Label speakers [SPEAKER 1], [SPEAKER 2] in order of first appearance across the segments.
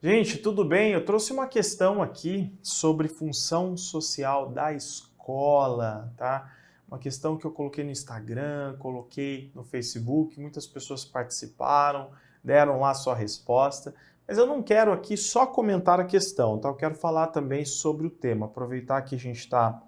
[SPEAKER 1] Gente, tudo bem? Eu trouxe uma questão aqui sobre função social da escola, tá? Uma questão que eu coloquei no Instagram, coloquei no Facebook, muitas pessoas participaram, deram lá sua resposta, mas eu não quero aqui só comentar a questão, tá? Eu quero falar também sobre o tema, aproveitar que a gente está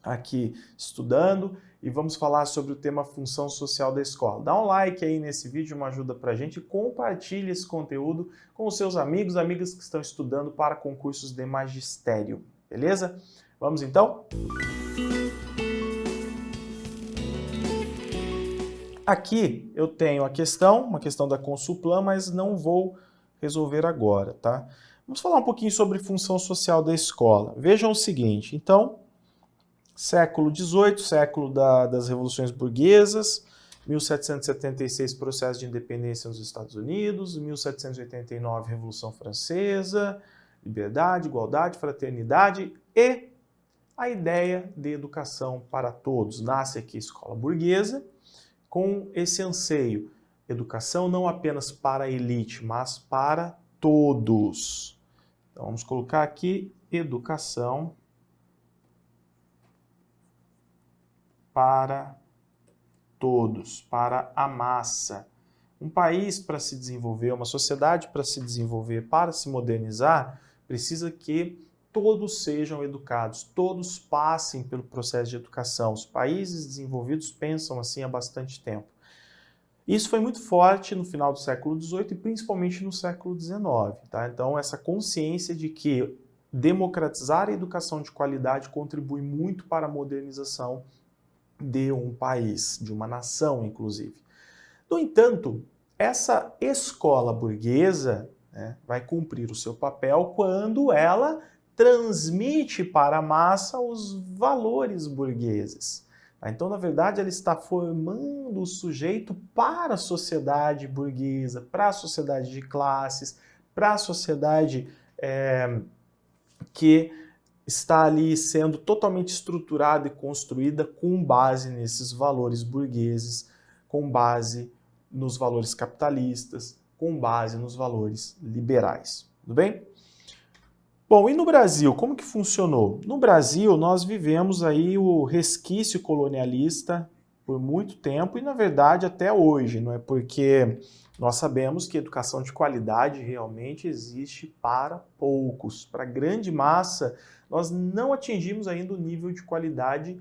[SPEAKER 1] aqui estudando e vamos falar sobre o tema função social da escola. Dá um like aí nesse vídeo, uma ajuda pra gente, e compartilhe esse conteúdo com os seus amigos, amigas que estão estudando para concursos de magistério, beleza? Vamos então? Aqui eu tenho a questão, uma questão da Consulplan, mas não vou resolver agora, tá? Vamos falar um pouquinho sobre função social da escola. Vejam o seguinte, então, século XVIII, século das revoluções burguesas, 1776, processo de independência nos Estados Unidos, 1789, Revolução Francesa, liberdade, igualdade, fraternidade e a ideia de educação para todos. Nasce aqui a escola burguesa com esse anseio, educação não apenas para a elite, mas para todos. Então vamos colocar aqui educação para todos, para a massa. Um país para se desenvolver, uma sociedade para se desenvolver, para se modernizar, precisa que todos sejam educados, todos passem pelo processo de educação. Os países desenvolvidos pensam assim há bastante tempo. Isso foi muito forte no final do século XVIII e principalmente no século XIX. Tá? Então, essa consciência de que democratizar a educação de qualidade contribui muito para a modernização de um país, de uma nação, inclusive. No entanto, essa escola burguesa, né, vai cumprir o seu papel quando ela transmite para a massa os valores burgueses. Então, na verdade, ela está formando o sujeito para a sociedade burguesa, para a sociedade de classes, para a sociedade que está ali sendo totalmente estruturada e construída com base nesses valores burgueses, com base nos valores capitalistas, com base nos valores liberais. Tudo bem? Bom, e no Brasil, como que funcionou? No Brasil, nós vivemos aí o resquício colonialista por muito tempo e, na verdade, até hoje, não é? Porque nós sabemos que educação de qualidade realmente existe para poucos. Para a grande massa, nós não atingimos ainda o nível de qualidade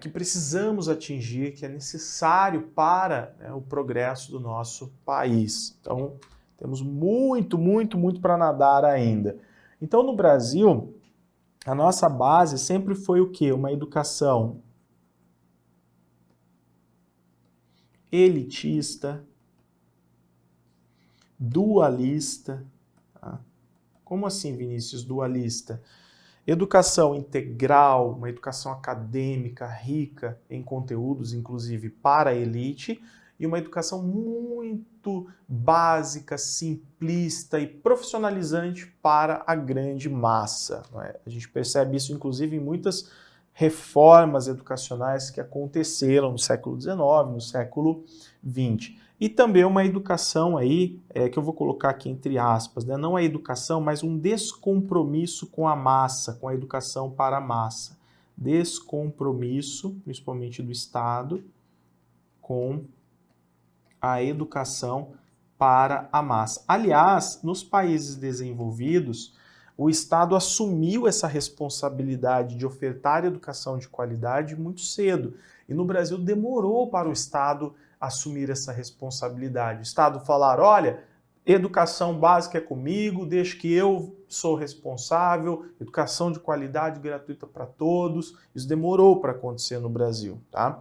[SPEAKER 1] que precisamos atingir, que é necessário para, né, o progresso do nosso país. Então, temos muito para nadar ainda. Então, no Brasil, a nossa base sempre foi o quê? Uma educação elitista, dualista. Tá? Como assim, Vinícius, dualista? Educação integral, uma educação acadêmica rica em conteúdos, inclusive para a elite, e uma educação muito básica, simplista e profissionalizante para a grande massa. Não é? A gente percebe isso, inclusive, em muitas reformas educacionais que aconteceram no século XIX, no século XX. E também uma educação aí, que eu vou colocar aqui entre aspas, né? Não a educação, mas um descompromisso com a massa, com a educação para a massa. Descompromisso, principalmente do Estado, com a educação para a massa. Aliás, nos países desenvolvidos, o Estado assumiu essa responsabilidade de ofertar educação de qualidade muito cedo. E no Brasil demorou para o Estado assumir essa responsabilidade. O Estado falar, olha, educação básica é comigo, deixa que eu sou responsável, educação de qualidade gratuita para todos. Isso demorou para acontecer no Brasil, tá?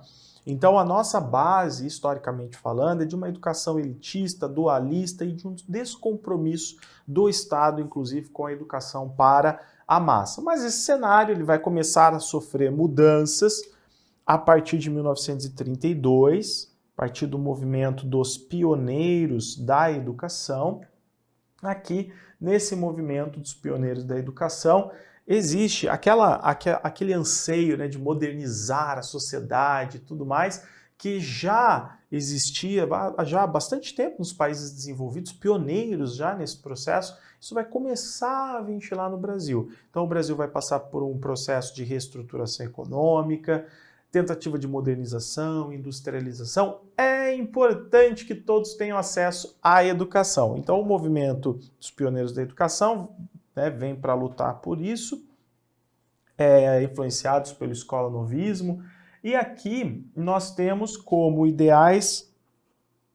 [SPEAKER 1] Então a nossa base, historicamente falando, é de uma educação elitista, dualista e de um descompromisso do Estado, inclusive com a educação para a massa. Mas esse cenário ele vai começar a sofrer mudanças a partir de 1932, a partir do movimento dos pioneiros da educação. Aqui, nesse movimento dos pioneiros da educação, existe aquele anseio, né, de modernizar a sociedade e tudo mais, que já existia já há bastante tempo nos países desenvolvidos, pioneiros já nesse processo, isso vai começar a ventilar no Brasil. Então o Brasil vai passar por um processo de reestruturação econômica, tentativa de modernização, industrialização. É importante que todos tenham acesso à educação. Então o movimento dos pioneiros da educação, né, vem para lutar por isso, influenciados pelo escola-novismo. E aqui nós temos como ideais,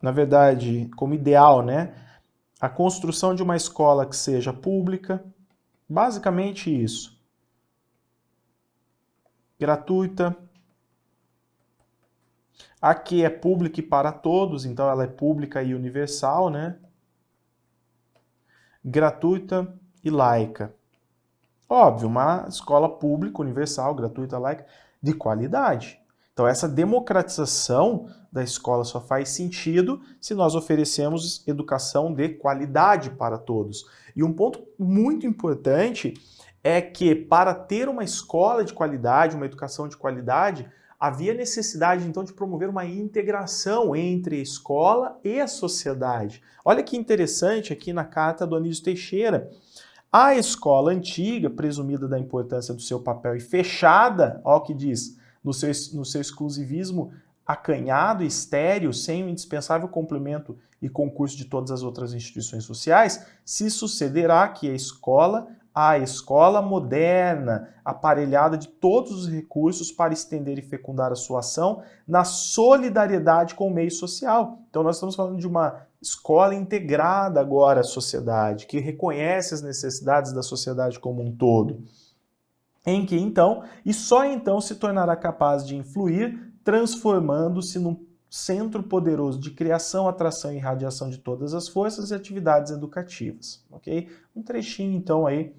[SPEAKER 1] na verdade, como ideal, né, a construção de uma escola que seja pública, basicamente isso, gratuita. Aqui é pública e para todos, então ela é pública e universal, né? Gratuita e laica. Óbvio, uma escola pública, universal, gratuita, laica, de qualidade. Então essa democratização da escola só faz sentido se nós oferecemos educação de qualidade para todos. E um ponto muito importante é que para ter uma escola de qualidade, uma educação de qualidade, havia necessidade, então, de promover uma integração entre a escola e a sociedade. Olha que interessante aqui na carta do Anísio Teixeira. A escola antiga, presumida da importância do seu papel e fechada, ó o que diz, no seu exclusivismo acanhado e estéril, sem o indispensável complemento e concurso de todas as outras instituições sociais, se sucederá que a escola moderna, aparelhada de todos os recursos para estender e fecundar a sua ação na solidariedade com o meio social. Então nós estamos falando de uma escola integrada agora à sociedade, que reconhece as necessidades da sociedade como um todo, em que então, e só então se tornará capaz de influir, transformando-se num centro poderoso de criação, atração e irradiação de todas as forças e atividades educativas, ok? Um trechinho então aí,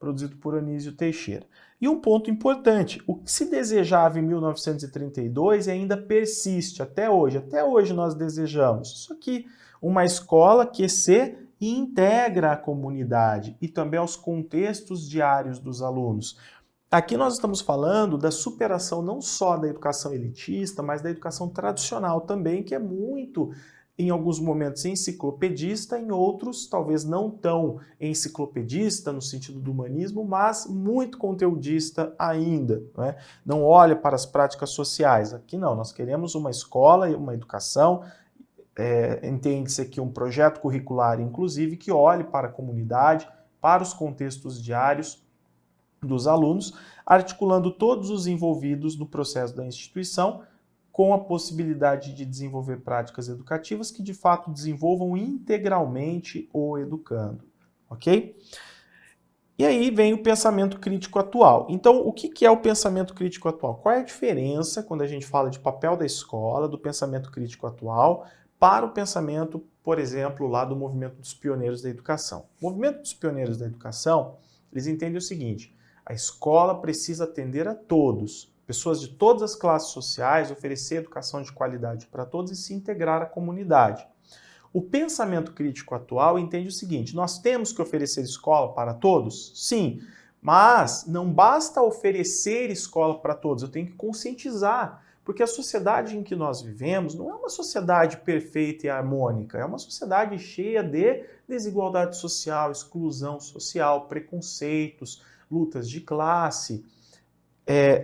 [SPEAKER 1] produzido por Anísio Teixeira. E um ponto importante, o que se desejava em 1932 ainda persiste até hoje nós desejamos. Isso aqui, uma escola que se integra à comunidade e também aos contextos diários dos alunos. Aqui nós estamos falando da superação não só da educação elitista, mas da educação tradicional também, que é muito, em alguns momentos, enciclopedista, em outros, talvez não tão enciclopedista no sentido do humanismo, mas muito conteudista ainda, né? Não olha para as práticas sociais. Aqui não, nós queremos uma escola e uma educação, entende-se aqui um projeto curricular, inclusive, que olhe para a comunidade, para os contextos diários dos alunos, articulando todos os envolvidos no processo da instituição, com a possibilidade de desenvolver práticas educativas que, de fato, desenvolvam integralmente o educando, ok? E aí vem o pensamento crítico atual. Então, o que é o pensamento crítico atual? Qual é a diferença, quando a gente fala de papel da escola, do pensamento crítico atual, para o pensamento, por exemplo, lá do movimento dos pioneiros da educação? O movimento dos pioneiros da educação, eles entendem o seguinte: a escola precisa atender a todos, pessoas de todas as classes sociais, oferecer educação de qualidade para todos e se integrar à comunidade. O pensamento crítico atual entende o seguinte: nós temos que oferecer escola para todos? Sim, mas não basta oferecer escola para todos, eu tenho que conscientizar, porque a sociedade em que nós vivemos não é uma sociedade perfeita e harmônica, é uma sociedade cheia de desigualdade social, exclusão social, preconceitos, lutas de classe,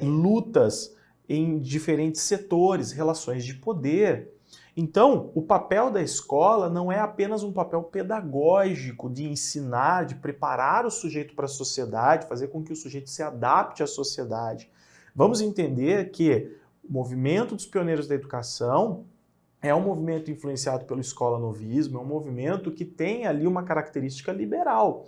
[SPEAKER 1] lutas em diferentes setores, relações de poder. Então, o papel da escola não é apenas um papel pedagógico de ensinar, de preparar o sujeito para a sociedade, fazer com que o sujeito se adapte à sociedade. Vamos entender que o movimento dos pioneiros da educação é um movimento influenciado pelo escola-novismo, é um movimento que tem ali uma característica liberal.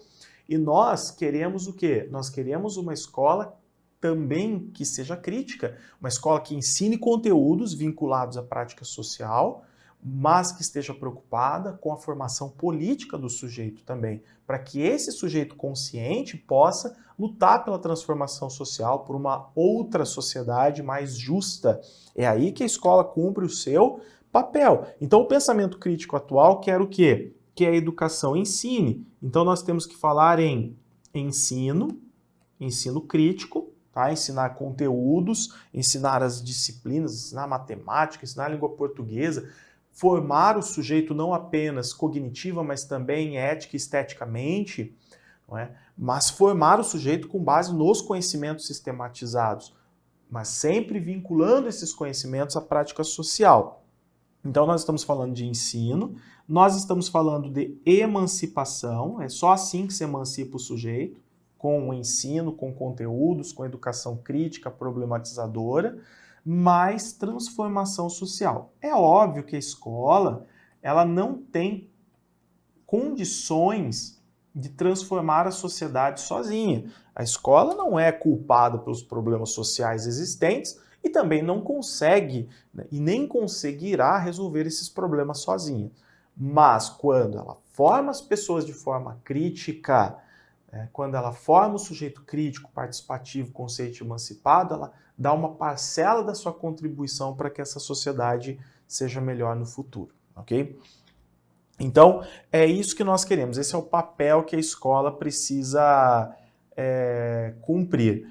[SPEAKER 1] E nós queremos o quê? Nós queremos uma escola também que seja crítica, uma escola que ensine conteúdos vinculados à prática social, mas que esteja preocupada com a formação política do sujeito também, para que esse sujeito consciente possa lutar pela transformação social, por uma outra sociedade mais justa. É aí que a escola cumpre o seu papel. Então o pensamento crítico atual quer o quê? Que a educação ensine. Então nós temos que falar em ensino crítico, tá? Ensinar conteúdos, ensinar as disciplinas, ensinar matemática, ensinar a língua portuguesa, formar o sujeito não apenas cognitiva, mas também ética e esteticamente, não é? Mas formar o sujeito com base nos conhecimentos sistematizados, mas sempre vinculando esses conhecimentos à prática social. Então nós estamos falando de ensino, nós estamos falando de emancipação, é só assim que se emancipa o sujeito, com o ensino, com conteúdos, com educação crítica, problematizadora, mais transformação social. É óbvio que a escola, ela não tem condições de transformar a sociedade sozinha. A escola não é culpada pelos problemas sociais existentes e também não consegue, né, e nem conseguirá resolver esses problemas sozinha. Mas quando ela forma as pessoas de forma crítica, quando ela forma o sujeito crítico, participativo, consciente e emancipado, ela dá uma parcela da sua contribuição para que essa sociedade seja melhor no futuro, ok? Então, é isso que nós queremos. Esse é o papel que a escola precisa cumprir.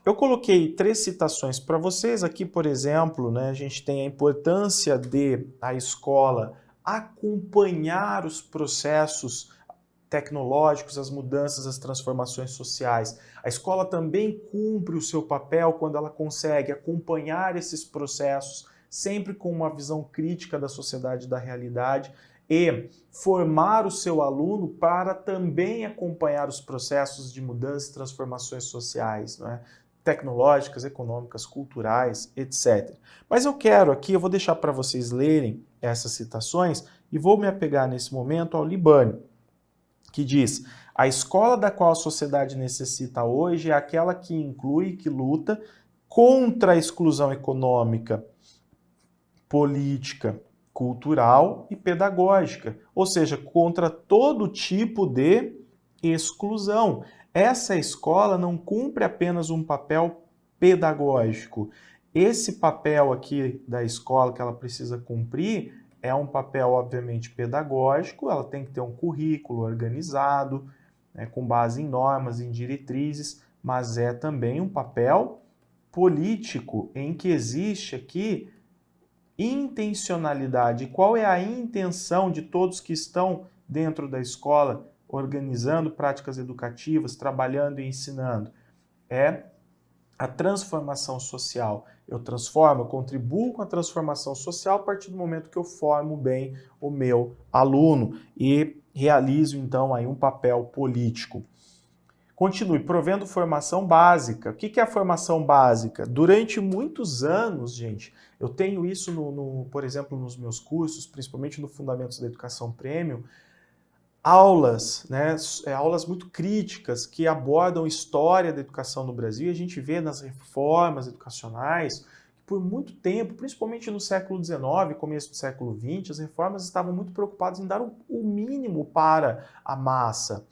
[SPEAKER 1] Eu coloquei 3 citações para vocês. Aqui, por exemplo, né, a gente tem a importância de a escola acompanhar os processos tecnológicos, as mudanças, as transformações sociais. A escola também cumpre o seu papel quando ela consegue acompanhar esses processos, sempre com uma visão crítica da sociedade e da realidade, e formar o seu aluno para também acompanhar os processos de mudanças e transformações sociais, não é? Tecnológicas, econômicas, culturais, etc. Mas eu vou deixar para vocês lerem essas citações e vou me apegar nesse momento ao Libânio, que diz: a escola da qual a sociedade necessita hoje é aquela que inclui e que luta contra a exclusão econômica, política, cultural e pedagógica, ou seja, contra todo tipo de exclusão. Essa escola não cumpre apenas um papel pedagógico. Esse papel aqui da escola que ela precisa cumprir é um papel, obviamente, pedagógico, ela tem que ter um currículo organizado, né, com base em normas, em diretrizes, mas é também um papel político, em que existe aqui intencionalidade. Qual é a intenção de todos que estão dentro da escola, organizando práticas educativas, trabalhando e ensinando? É a transformação social. Eu contribuo com a transformação social a partir do momento que eu formo bem o meu aluno e realizo, então, aí um papel político. Continue, provendo formação básica. O que é a formação básica? Durante muitos anos, gente, eu tenho isso, por exemplo, nos meus cursos, principalmente no Fundamentos da Educação Premium, aulas, né, aulas muito críticas que abordam história da educação no Brasil. E a gente vê nas reformas educacionais que por muito tempo, principalmente no século XIX, começo do século XX, as reformas estavam muito preocupadas em dar o mínimo para a massa.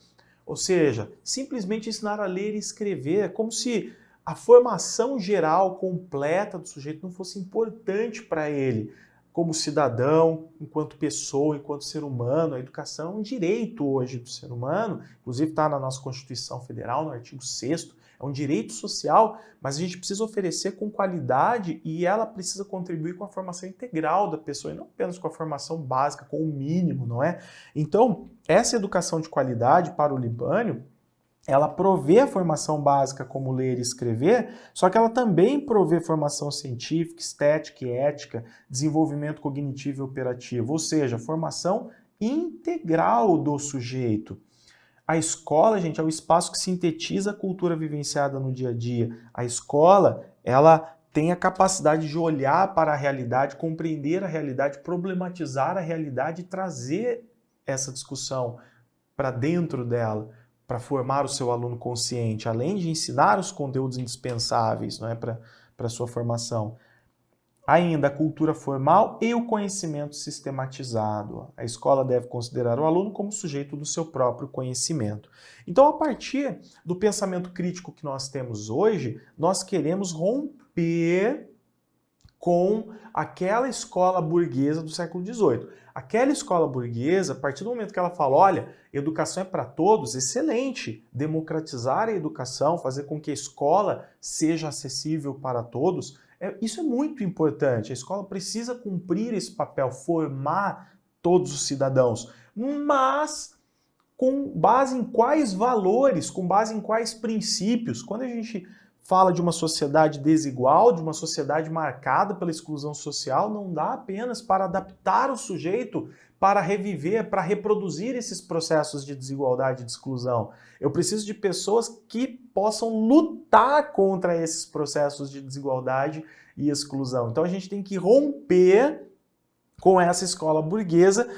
[SPEAKER 1] Ou seja, simplesmente ensinar a ler e escrever, como se a formação geral completa do sujeito não fosse importante para ele. Como cidadão, enquanto pessoa, enquanto ser humano, a educação é um direito hoje do ser humano, inclusive está na nossa Constituição Federal, no artigo 6º, é um direito social, mas a gente precisa oferecer com qualidade e ela precisa contribuir com a formação integral da pessoa e não apenas com a formação básica, com o mínimo, não é? Então, essa educação de qualidade para o Libânio, ela provê a formação básica como ler e escrever, só que ela também provê formação científica, estética e ética, desenvolvimento cognitivo e operativo, ou seja, formação integral do sujeito. A escola, gente, é o espaço que sintetiza a cultura vivenciada no dia a dia. A escola, ela tem a capacidade de olhar para a realidade, compreender a realidade, problematizar a realidade e trazer essa discussão para dentro dela, para formar o seu aluno consciente, além de ensinar os conteúdos indispensáveis, não é, para a sua formação. Ainda a cultura formal e o conhecimento sistematizado. A escola deve considerar o aluno como sujeito do seu próprio conhecimento. Então, a partir do pensamento crítico que nós temos hoje, nós queremos romper com aquela escola burguesa do século XVIII. Aquela escola burguesa, a partir do momento que ela fala, olha, educação é para todos, excelente, democratizar a educação, fazer com que a escola seja acessível para todos, Isso é muito importante. A escola precisa cumprir esse papel, formar todos os cidadãos, mas com base em quais valores, com base em quais princípios. Quando a gente fala de uma sociedade desigual, de uma sociedade marcada pela exclusão social, não dá apenas para adaptar o sujeito para reviver, para reproduzir esses processos de desigualdade e de exclusão. Eu preciso de pessoas que possam lutar contra esses processos de desigualdade e exclusão. Então a gente tem que romper com essa escola burguesa,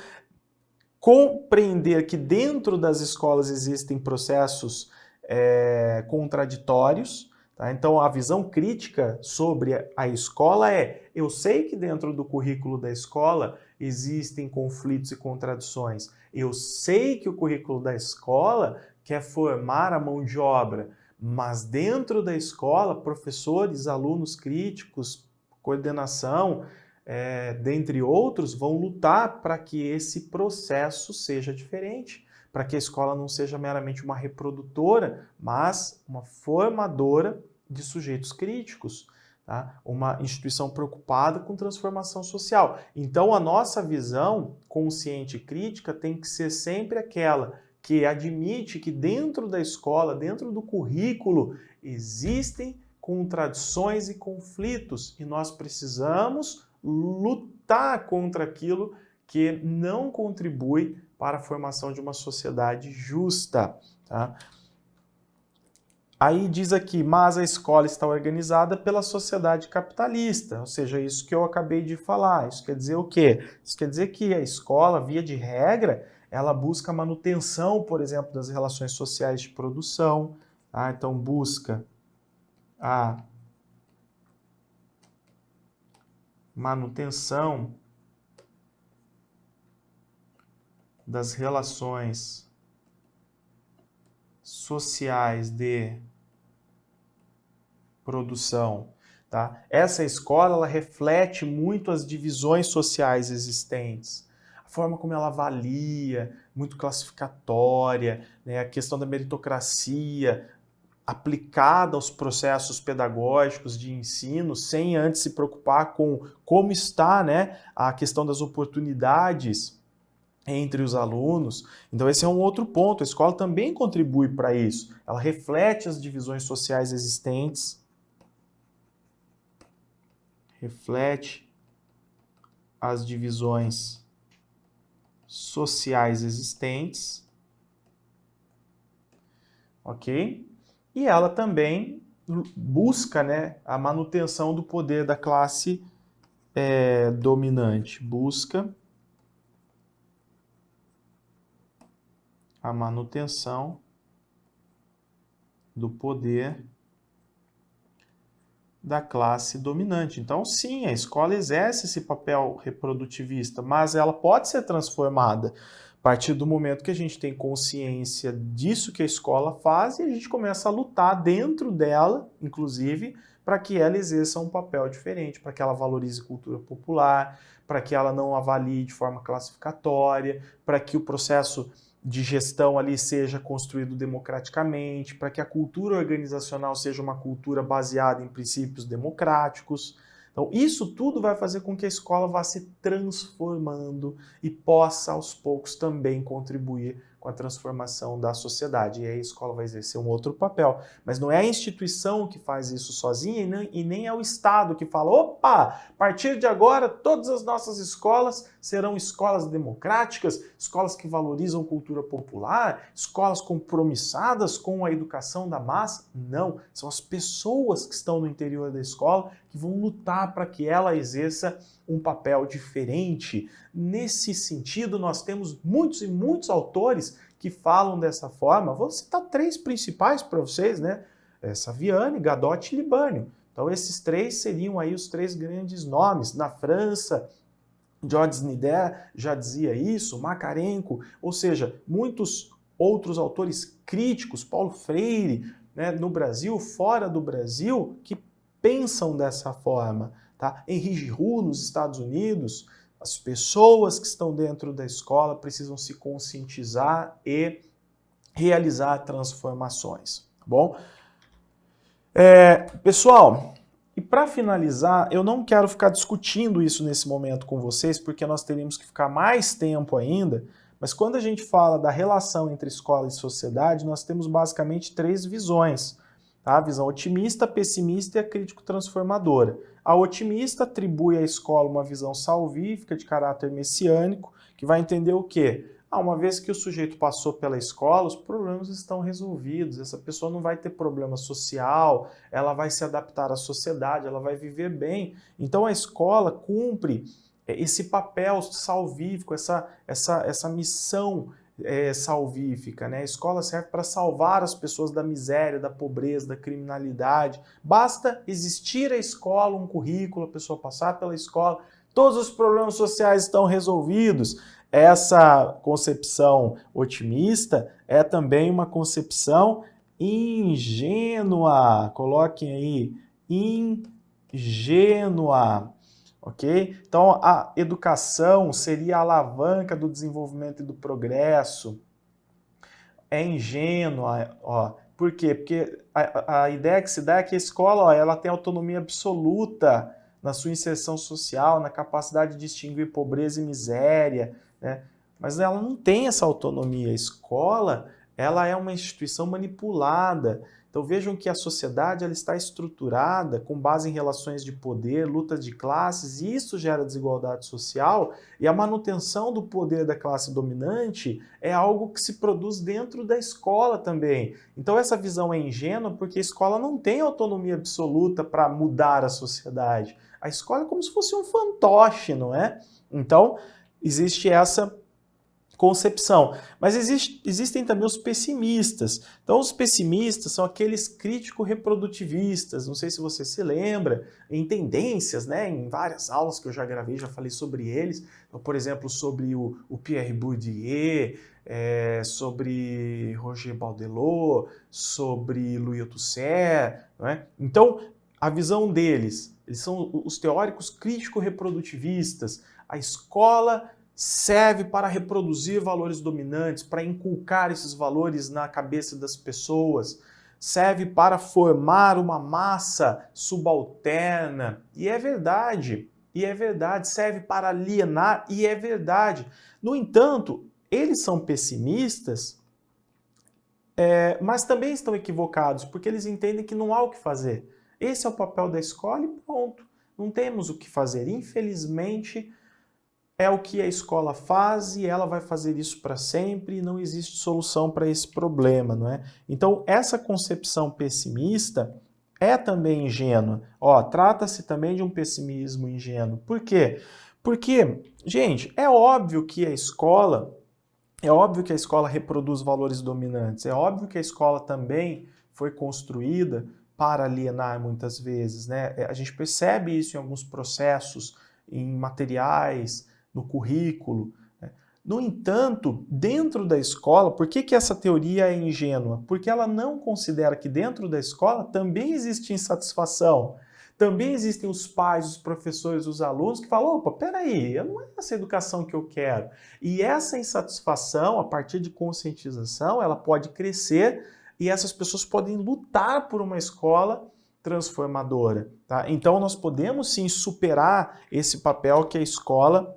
[SPEAKER 1] compreender que dentro das escolas existem processos contraditórios. Tá? Então, a visão crítica sobre a escola eu sei que dentro do currículo da escola existem conflitos e contradições. Eu sei que o currículo da escola quer formar a mão de obra, mas dentro da escola, professores, alunos críticos, coordenação, dentre outros, vão lutar para que esse processo seja diferente, para que a escola não seja meramente uma reprodutora, mas uma formadora de sujeitos críticos, tá? Uma instituição preocupada com transformação social. Então, a nossa visão consciente e crítica tem que ser sempre aquela que admite que dentro da escola, dentro do currículo, existem contradições e conflitos, e nós precisamos lutar contra aquilo que não contribui para a formação de uma sociedade justa. Tá? Aí diz aqui, mas a escola está organizada pela sociedade capitalista, ou seja, isso que eu acabei de falar. Isso quer dizer o quê? Isso quer dizer que a escola, via de regra, ela busca a manutenção, por exemplo, das relações sociais de produção. Tá? Então, busca a manutenção das relações sociais de produção. Tá? Essa escola ela reflete muito as divisões sociais existentes. A forma como ela avalia, muito classificatória, né? A questão da meritocracia, aplicada aos processos pedagógicos de ensino, sem antes se preocupar com como está, né, a questão das oportunidades entre os alunos. Então esse é um outro ponto. A escola também contribui para isso. Ela reflete as divisões sociais existentes, reflete as divisões sociais existentes, ok? E ela também busca, né, a manutenção do poder da classe dominante. Busca a manutenção do poder da classe dominante. Então, sim, a escola exerce esse papel reprodutivista, mas ela pode ser transformada a partir do momento que a gente tem consciência disso que a escola faz e a gente começa a lutar dentro dela, inclusive, para que ela exerça um papel diferente, para que ela valorize cultura popular, para que ela não avalie de forma classificatória, para que o processo de gestão ali seja construído democraticamente, para que a cultura organizacional seja uma cultura baseada em princípios democráticos. Então, isso tudo vai fazer com que a escola vá se transformando e possa, aos poucos, também contribuir com a transformação da sociedade. E aí a escola vai exercer um outro papel. Mas não é a instituição que faz isso sozinha e nem é o Estado que fala, opa, a partir de agora todas as nossas escolas serão escolas democráticas, escolas que valorizam cultura popular, escolas compromissadas com a educação da massa. Não, são as pessoas que estão no interior da escola que vão lutar para que ela exerça um papel diferente. Nesse sentido, nós temos muitos e muitos autores que falam dessa forma. Vou citar três principais para vocês, né? Saviani, Gadot e Libânio. Então, esses três seriam aí os três grandes nomes. Na França, Georges Nider já dizia isso, Makarenko, ou seja, muitos outros autores críticos, Paulo Freire, né, no Brasil, fora do Brasil, que pensam dessa forma. Tá? Henri Giroux, nos Estados Unidos, as pessoas que estão dentro da escola precisam se conscientizar e realizar transformações. Tá bom? Pessoal, E para finalizar, eu não quero ficar discutindo isso nesse momento com vocês, porque nós teríamos que ficar mais tempo ainda, mas quando a gente fala da relação entre escola e sociedade, nós temos basicamente 3 visões. Tá? A visão otimista, pessimista e a crítico-transformadora. A otimista atribui à escola uma visão salvífica de caráter messiânico, que vai entender o quê? Uma vez que o sujeito passou pela escola, os problemas estão resolvidos, essa pessoa não vai ter problema social, ela vai se adaptar à sociedade, ela vai viver bem. Então a escola cumpre esse papel salvífico, essa missão salvífica, né? A escola serve para salvar as pessoas da miséria, da pobreza, da criminalidade. Basta existir a escola, um currículo, a pessoa passar pela escola, todos os problemas sociais estão resolvidos. Essa concepção otimista é também uma concepção ingênua. Coloquem aí, ingênua. Ok? Então, a educação seria a alavanca do desenvolvimento e do progresso. É ingênua, ó. Por quê? Porque a ideia que se dá é que a escola, ó, ela tem autonomia absoluta na sua inserção social, na capacidade de distinguir pobreza e miséria, né? Mas ela não tem essa autonomia. A escola, ela é uma instituição manipulada. Então vejam que a sociedade ela está estruturada com base em relações de poder, luta de classes, e isso gera desigualdade social, e a manutenção do poder da classe dominante é algo que se produz dentro da escola também. Então essa visão é ingênua porque a escola não tem autonomia absoluta para mudar a sociedade. A escola é como se fosse um fantoche, não é? Então existe essa concepção. Mas existem também os pessimistas. Então, os pessimistas são aqueles crítico-reprodutivistas. Não sei se você se lembra, em tendências, né? Em várias aulas que eu já gravei, já falei sobre eles. Então, por exemplo, sobre o Pierre Bourdieu, sobre Roger Baudelot, sobre Louis Althusser. Não é? Então, a visão deles, eles são os teóricos crítico-reprodutivistas. A escola serve para reproduzir valores dominantes, para inculcar esses valores na cabeça das pessoas, serve para formar uma massa subalterna, e é verdade, serve para alienar, e é verdade. No entanto, eles são pessimistas, mas também estão equivocados, porque eles entendem que não há o que fazer. Esse é o papel da escola e pronto, não temos o que fazer. Infelizmente, é o que a escola faz e ela vai fazer isso para sempre e não existe solução para esse problema, não é? Então, essa concepção pessimista é também ingênua. Trata-se também de um pessimismo ingênuo. Por quê? Porque, gente, é óbvio que a escola reproduz valores dominantes, é óbvio que a escola também foi construída para alienar muitas vezes, né? A gente percebe isso em alguns processos, em materiais, no currículo. No entanto, dentro da escola, por que essa teoria é ingênua? Porque ela não considera que dentro da escola também existe insatisfação. Também existem os pais, os professores, os alunos que falam, opa, peraí, não é essa educação que eu quero. E essa insatisfação, a partir de conscientização, ela pode crescer e essas pessoas podem lutar por uma escola transformadora. Tá? Então, nós podemos sim superar esse papel que a escola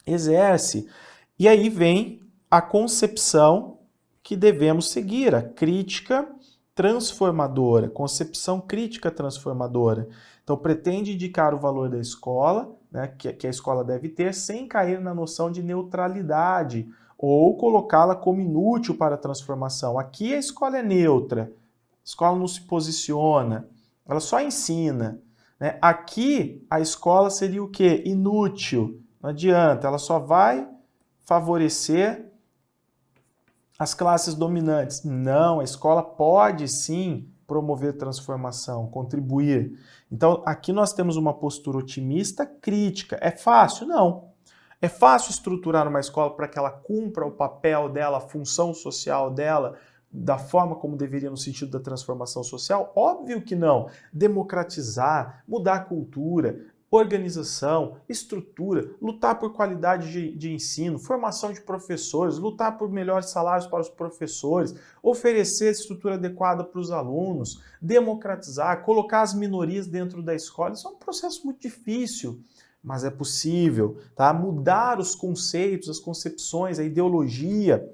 [SPEAKER 1] exerce. E aí vem a concepção que devemos seguir, a crítica transformadora, concepção crítica transformadora. Então, pretende indicar o valor da escola, né, que a escola deve ter, sem cair na noção de neutralidade, ou colocá-la como inútil para a transformação. Aqui a escola é neutra, a escola não se posiciona, ela só ensina. Né? Aqui a escola seria o quê? Inútil. Não adianta, ela só vai favorecer as classes dominantes. Não, a escola pode sim promover transformação, contribuir. Então, aqui nós temos uma postura otimista crítica. É fácil? Não. É fácil estruturar uma escola para que ela cumpra o papel dela, a função social dela, da forma como deveria no sentido da transformação social? Óbvio que não. Democratizar, mudar a cultura, organização, estrutura, lutar por qualidade de ensino, formação de professores, lutar por melhores salários para os professores, oferecer estrutura adequada para os alunos, democratizar, colocar as minorias dentro da escola. Isso é um processo muito difícil, mas é possível, tá? Mudar os conceitos, as concepções, a ideologia.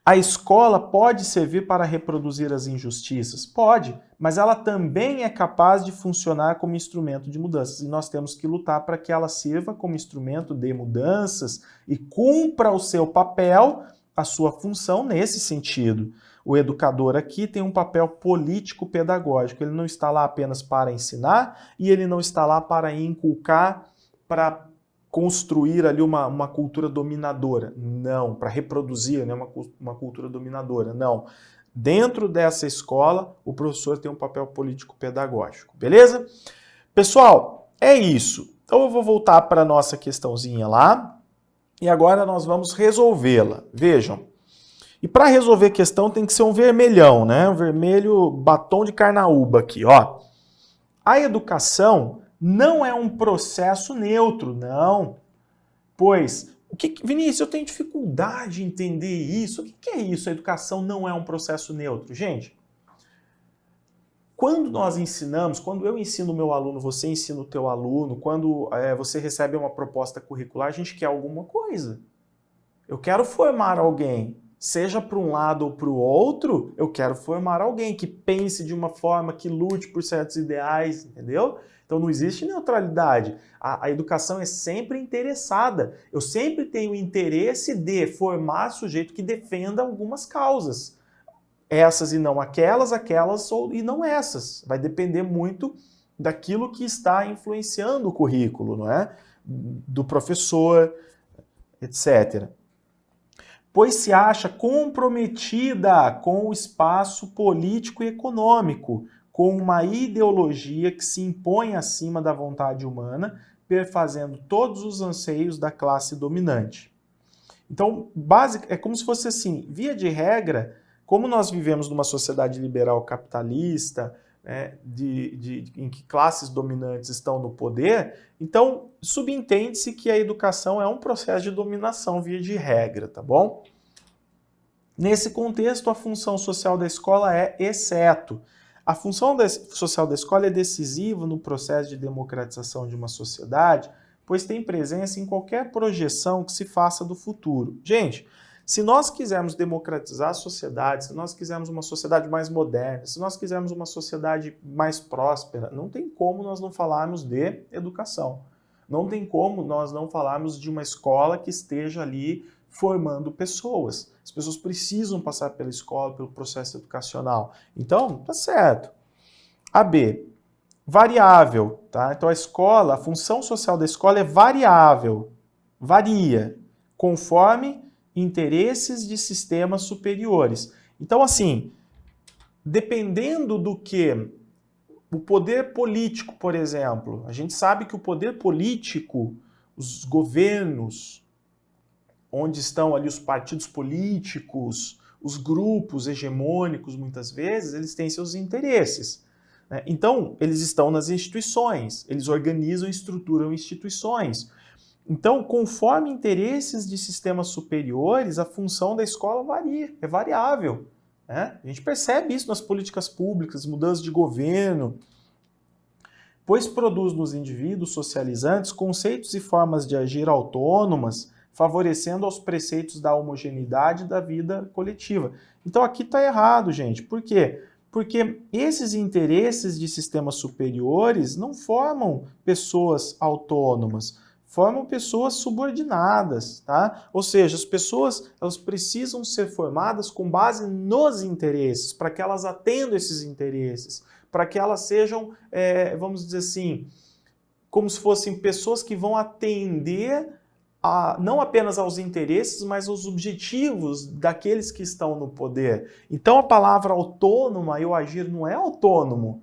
[SPEAKER 1] A escola pode servir para reproduzir as injustiças? Pode, mas ela também é capaz de funcionar como instrumento de mudanças. E nós temos que lutar para que ela sirva como instrumento de mudanças e cumpra o seu papel, a sua função nesse sentido. O educador aqui tem um papel político-pedagógico. Ele não está lá apenas para ensinar e ele não está lá para inculcar, para construir ali uma cultura dominadora. Não, para reproduzir, né, uma cultura dominadora. Não. Dentro dessa escola, o professor tem um papel político-pedagógico. Beleza? Pessoal, é isso. Então eu vou voltar para a nossa questãozinha lá e agora nós vamos resolvê-la. Vejam. E para resolver a questão tem que ser um vermelhão, né? Um vermelho batom de carnaúba aqui, ó. A educação não é um processo neutro, não. Pois, Vinícius, eu tenho dificuldade em entender isso. O que é isso? A educação não é um processo neutro. Gente, quando nós ensinamos, quando eu ensino o meu aluno, você ensina o teu aluno, quando você recebe uma proposta curricular, a gente quer alguma coisa. Eu quero formar alguém. Seja para um lado ou para o outro, eu quero formar alguém que pense de uma forma, que lute por certos ideais, entendeu? Então não existe neutralidade. A educação é sempre interessada. Eu sempre tenho interesse de formar sujeito que defenda algumas causas. Essas e não aquelas, aquelas e não essas. Vai depender muito daquilo que está influenciando o currículo, não é? Do professor, etc. Pois se acha comprometida com o espaço político e econômico, com uma ideologia que se impõe acima da vontade humana, perfazendo todos os anseios da classe dominante. Então, é como se fosse assim, via de regra, como nós vivemos numa sociedade liberal capitalista, em que classes dominantes estão no poder, então subentende-se que a educação é um processo de dominação via de regra, tá bom? Nesse contexto, a função social da escola é exceto. A função social da escola é decisiva no processo de democratização de uma sociedade, pois tem presença em qualquer projeção que se faça do futuro. Gente, se nós quisermos democratizar a sociedade, se nós quisermos uma sociedade mais moderna, se nós quisermos uma sociedade mais próspera, não tem como nós não falarmos de educação. Não tem como nós não falarmos de uma escola que esteja ali formando pessoas. As pessoas precisam passar pela escola, pelo processo educacional. Então, tá certo. A B, variável, tá? Então a escola, a função social da escola é variável, varia, conforme interesses de sistemas superiores. Então, assim, dependendo do que o poder político, por exemplo, a gente sabe que o poder político, os governos, onde estão ali os partidos políticos, os grupos hegemônicos, muitas vezes, eles têm seus interesses. Né? Então, eles estão nas instituições, eles organizam e estruturam instituições. Então, conforme interesses de sistemas superiores, a função da escola varia, é variável. Né? A gente percebe isso nas políticas públicas, mudanças de governo, pois produz nos indivíduos socializantes conceitos e formas de agir autônomas, favorecendo aos preceitos da homogeneidade da vida coletiva. Então aqui está errado, gente. Por quê? Porque esses interesses de sistemas superiores não formam pessoas autônomas, formam pessoas subordinadas, tá? Ou seja, as pessoas elas precisam ser formadas com base nos interesses, para que elas atendam esses interesses, para que elas sejam, vamos dizer assim, como se fossem pessoas que vão atender não apenas aos interesses, mas aos objetivos daqueles que estão no poder. Então a palavra autônoma, eu agir, não é autônomo,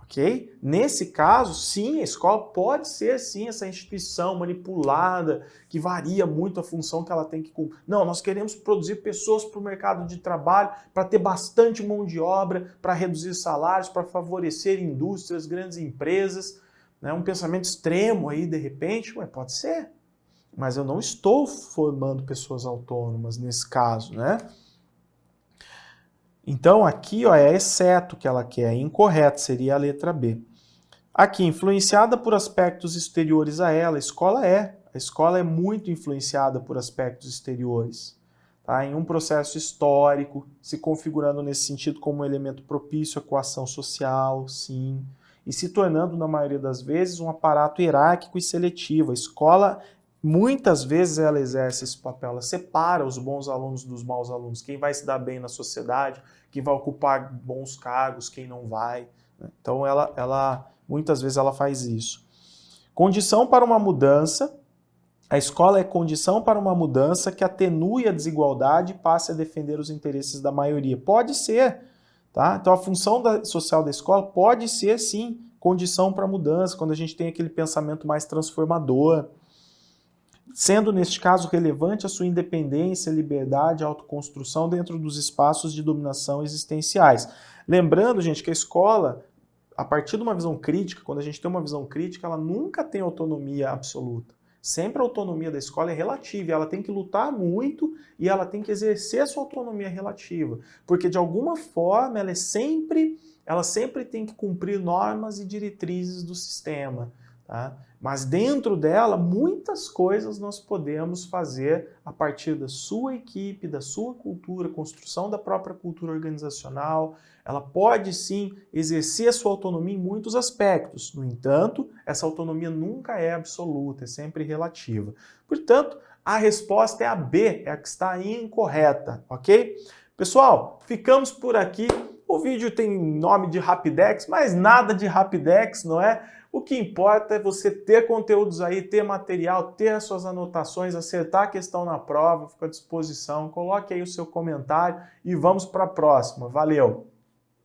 [SPEAKER 1] ok? Nesse caso, sim, a escola pode ser, sim, essa instituição manipulada, que varia muito a função que ela tem que cumprir. Não, nós queremos produzir pessoas para o mercado de trabalho, para ter bastante mão de obra, para reduzir salários, para favorecer indústrias, grandes empresas, né, um pensamento extremo aí de repente, ué, pode ser, mas eu não estou formando pessoas autônomas nesse caso, né? Então aqui, ó, é exceto que ela quer, incorreto, seria a letra B. Aqui, influenciada por aspectos exteriores a ela, a escola é muito influenciada por aspectos exteriores, tá? Em um processo histórico, se configurando nesse sentido como um elemento propício à coação social, sim, e se tornando, na maioria das vezes, um aparato hierárquico e seletivo. A escola, muitas vezes, ela exerce esse papel, ela separa os bons alunos dos maus alunos, quem vai se dar bem na sociedade, quem vai ocupar bons cargos, quem não vai. Então, muitas vezes ela faz isso. Condição para uma mudança. A escola é condição para uma mudança que atenue a desigualdade e passe a defender os interesses da maioria. Pode ser, tá? Então a função social da escola pode ser, sim, condição para mudança, quando a gente tem aquele pensamento mais transformador. Sendo, neste caso, relevante a sua independência, liberdade, autoconstrução dentro dos espaços de dominação existenciais. Lembrando, gente, que a escola, a partir de uma visão crítica, quando a gente tem uma visão crítica, ela nunca tem autonomia absoluta. Sempre a autonomia da escola é relativa, ela tem que lutar muito e ela tem que exercer a sua autonomia relativa, porque de alguma forma ela sempre tem que cumprir normas e diretrizes do sistema, tá? Mas dentro dela, muitas coisas nós podemos fazer a partir da sua equipe, da sua cultura, construção da própria cultura organizacional. Ela pode sim exercer a sua autonomia em muitos aspectos. No entanto, essa autonomia nunca é absoluta, é sempre relativa. Portanto, a resposta é a B, é a que está incorreta, ok? Pessoal, ficamos por aqui. O vídeo tem nome de Rapidex, mas nada de Rapidex, não é? O que importa é você ter conteúdos aí, ter material, ter as suas anotações, acertar a questão na prova, fica à disposição. Coloque aí o seu comentário e vamos para a próxima. Valeu!